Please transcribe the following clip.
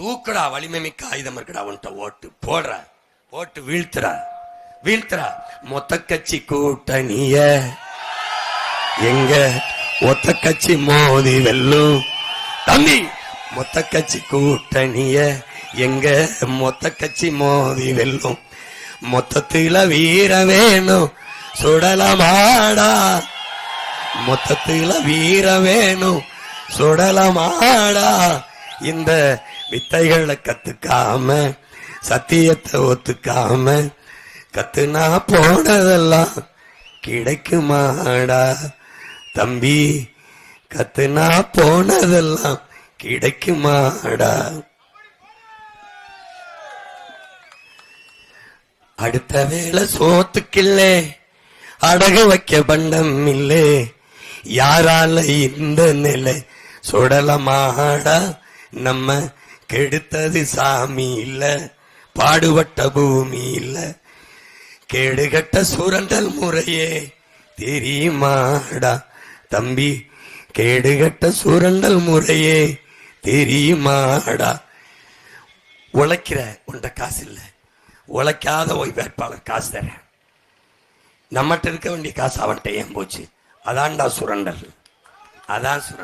தூக்குடா, வலிமை மிக்க ஆயுதம் இருக்குடா உன்ட்ட. ஓட்டு போடுற, ஓட்டு வீழ்த்துறா. மொத்த கட்சி கூட்டணிய எங்க ஒத்த கட்சி மோதி வெல்லும் தம்பி. மொத்த கட்சி கூட்டணிய எங்க மொத்த கட்சி மோதி வெல்லும். மொத்தத்தில வீர வேணும் சுடலமாடா, மொத்தத்தில வீர வேணும் சுடலமாடா. இந்த வித்தைகளை கத்துக்காம சத்தியத்தை ஒத்துக்காம கத்துனா போனதெல்லாம் கிடைக்குமாடா தம்பி, கத்துனா போனதெல்லாம் கிடைக்குமாடா. அடுத்த வேளை சோத்துக்கில்லே அடகு வைக்க பண்டம் இல்லே, யாரால இந்த நிலை சுடலமாடா. நம்ம கெடுத்தது சாமி இல்ல, பாடுபட்ட பூமி இல்ல. கேடுகட்ட சுரண்டல் முறையே தெரியுமாடா தம்பி, கேடுகட்ட சுரண்டல் முறையே தெரியுமாடா. உழைக்கிற உண்ட காசு இல்ல, உழைக்காத ஓய் வேட்பாளர் காசு தரேன். நம்மகிட்ட இருக்க வேண்டிய காசு அவன்கிட்ட ஏன் போச்சு? அதான்டா சுரண்டல், அதான் சுரண்டல்.